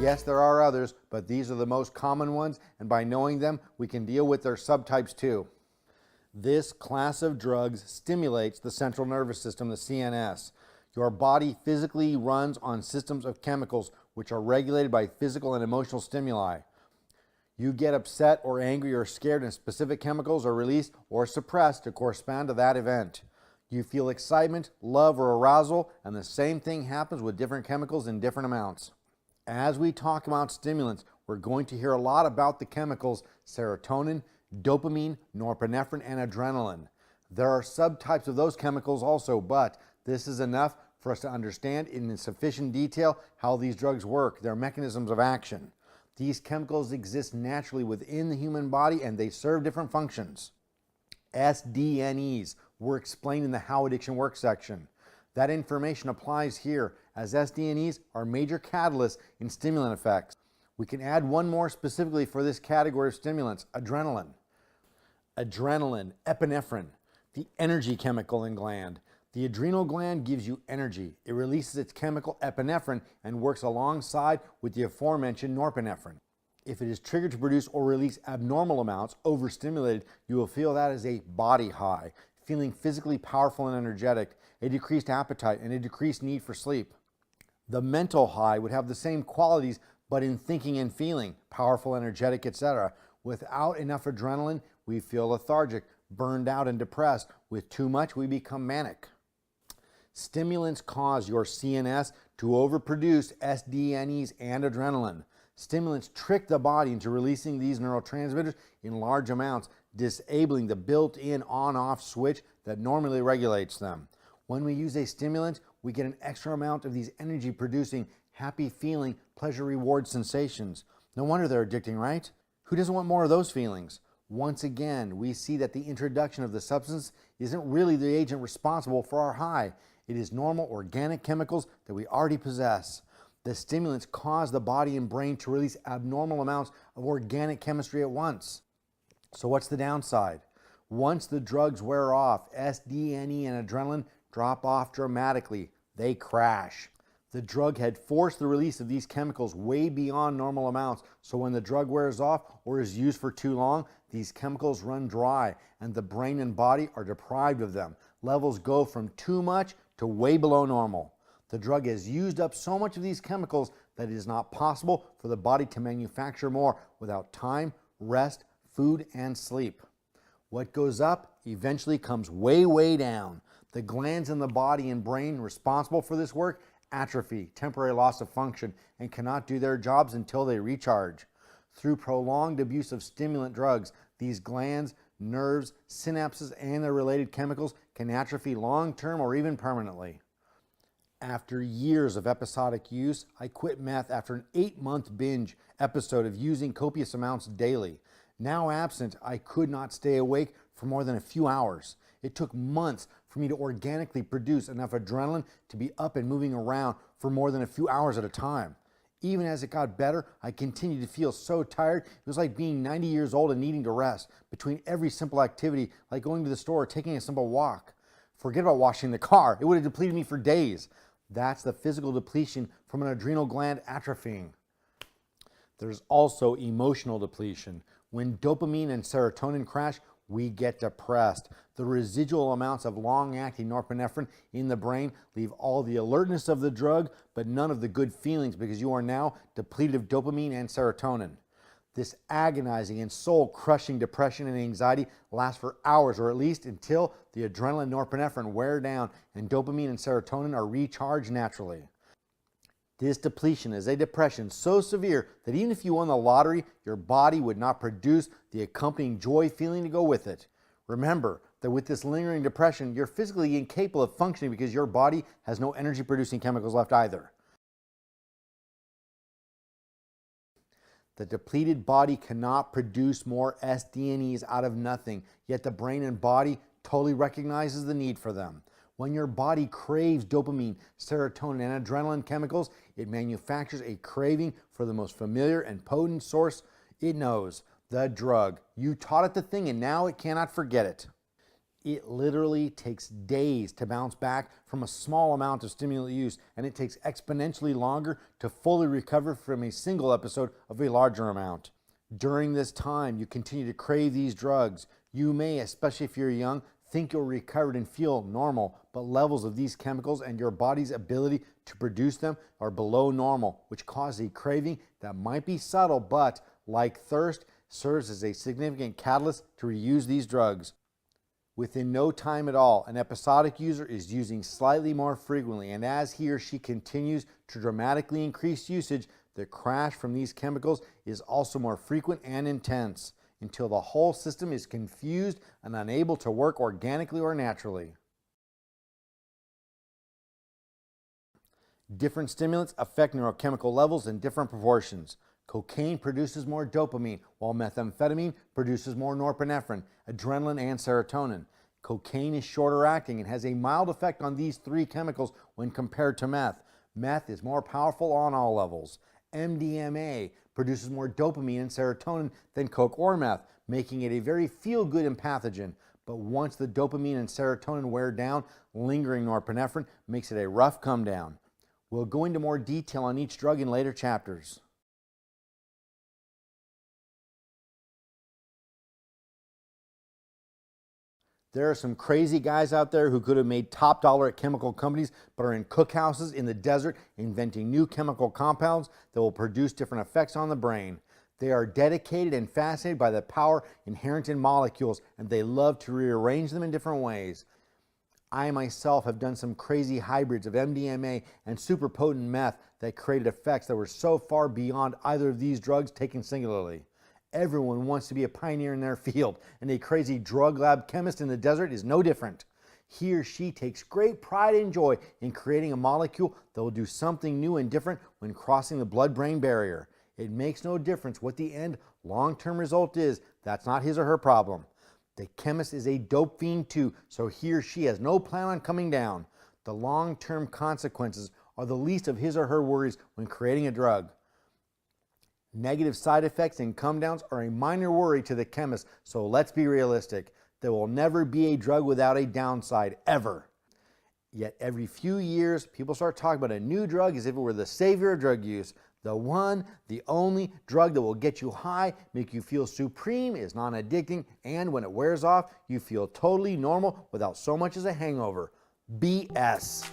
Yes, there are others, but these are the most common ones, and by knowing them, we can deal with their subtypes too. This class of drugs stimulates the central nervous system, the CNS. Your body physically runs on systems of chemicals which are regulated by physical and emotional stimuli. You get upset or angry or scared, and specific chemicals are released or suppressed to correspond to that event. You feel excitement, love, or arousal, and the same thing happens with different chemicals in different amounts. As we talk about stimulants, we're going to hear a lot about the chemicals serotonin, dopamine, norepinephrine, and adrenaline. There are subtypes of those chemicals also, but this is enough for us to understand in sufficient detail how these drugs work, their mechanisms of action. These chemicals exist naturally within the human body and they serve different functions. SDNEs were explained in the How Addiction Works section. That information applies here, as SDNEs are major catalysts in stimulant effects. We can add one more specifically for this category of stimulants, adrenaline. Adrenaline, epinephrine, the energy chemical in gland. The adrenal gland gives you energy. It releases its chemical epinephrine and works alongside with the aforementioned norepinephrine. If it is triggered to produce or release abnormal amounts, overstimulated, you will feel that as a body high, feeling physically powerful and energetic, a decreased appetite, and a decreased need for sleep. The mental high would have the same qualities, but in thinking and feeling, powerful, energetic, etc. Without enough adrenaline, we feel lethargic, burned out, and depressed. With too much, we become manic. Stimulants cause your CNS to overproduce SDNEs and adrenaline. Stimulants trick the body into releasing these neurotransmitters in large amounts, disabling the built-in on-off switch that normally regulates them. When we use a stimulant, we get an extra amount of these energy-producing, happy-feeling, pleasure-reward sensations. No wonder they're addicting, right? Who doesn't want more of those feelings? Once again, we see that the introduction of the substance isn't really the agent responsible for our high. It is normal organic chemicals that we already possess. The stimulants cause the body and brain to release abnormal amounts of organic chemistry at once. So what's the downside? Once the drugs wear off, SDNE and adrenaline drop off dramatically. They crash. The drug had forced the release of these chemicals way beyond normal amounts, so when the drug wears off or is used for too long, these chemicals run dry and the brain and body are deprived of them. Levels go from too much to way below normal. The drug has used up so much of these chemicals that it is not possible for the body to manufacture more without time, rest, food, and sleep. What goes up eventually comes way, way down. The glands in the body and brain responsible for this work atrophy, temporary loss of function, and cannot do their jobs until they recharge. Through prolonged abuse of stimulant drugs, these glands, nerves, synapses, and their related chemicals can atrophy long-term or even permanently. After years of episodic use, I quit meth after an 8-month binge episode of using copious amounts daily. Now absent, I could not stay awake for more than a few hours. It took months for me to organically produce enough adrenaline to be up and moving around for more than a few hours at a time. Even as it got better, I continued to feel so tired. It was like being 90 years old and needing to rest between every simple activity, like going to the store or taking a simple walk. Forget about washing the car. It would have depleted me for days. That's the physical depletion from an adrenal gland atrophying. There's also emotional depletion. When dopamine and serotonin crash, we get depressed. The residual amounts of long-acting norepinephrine in the brain leave all the alertness of the drug, but none of the good feelings because you are now depleted of dopamine and serotonin. This agonizing and soul-crushing depression and anxiety lasts for hours, or at least until the adrenaline and norepinephrine wear down and dopamine and serotonin are recharged naturally. This depletion is a depression so severe that even if you won the lottery, your body would not produce the accompanying joy feeling to go with it. Remember that with this lingering depression, you're physically incapable of functioning because your body has no energy-producing chemicals left either. The depleted body cannot produce more SDNEs out of nothing, yet the brain and body totally recognizes the need for them. When your body craves dopamine, serotonin, and adrenaline chemicals, it manufactures a craving for the most familiar and potent source it knows, the drug. You taught it the thing and now it cannot forget it. It literally takes days to bounce back from a small amount of stimulant use, and it takes exponentially longer to fully recover from a single episode of a larger amount. During this time, you continue to crave these drugs. You may, especially if you're young, think you're recovered and feel normal, but levels of these chemicals and your body's ability to produce them are below normal, which causes a craving that might be subtle, but like thirst, serves as a significant catalyst to reuse these drugs. Within no time at all, an episodic user is using slightly more frequently, and as he or she continues to dramatically increase usage, the crash from these chemicals is also more frequent and intense, until the whole system is confused and unable to work organically or naturally. Different stimulants affect neurochemical levels in different proportions. Cocaine produces more dopamine, while methamphetamine produces more norepinephrine, adrenaline, and serotonin. Cocaine is shorter acting and has a mild effect on these three chemicals when compared to meth. Meth is more powerful on all levels. MDMA produces more dopamine and serotonin than coke or meth, making it a very feel-good empathogen. But once the dopamine and serotonin wear down, lingering norepinephrine makes it a rough come down. We'll go into more detail on each drug in later chapters. There are some crazy guys out there who could have made top dollar at chemical companies, but are in cookhouses in the desert inventing new chemical compounds that will produce different effects on the brain. They are dedicated and fascinated by the power inherent in molecules, and they love to rearrange them in different ways. I myself have done some crazy hybrids of MDMA and super potent meth that created effects that were so far beyond either of these drugs taken singularly. Everyone wants to be a pioneer in their field, and a crazy drug lab chemist in the desert is no different. He or she takes great pride and joy in creating a molecule that will do something new and different when crossing the blood-brain barrier. It makes no difference what the end long-term result is. That's not his or her problem. The chemist is a dope fiend too, so he or she has no plan on coming down. The long-term consequences are the least of his or her worries when creating a drug. Negative side effects and come downs are a minor worry to the chemist, so let's be realistic. There will never be a drug without a downside, ever. Yet every few years, people start talking about a new drug as if it were the savior of drug use. The one, the only drug that will get you high, make you feel supreme, is non-addicting, and when it wears off, you feel totally normal without so much as a hangover. BS.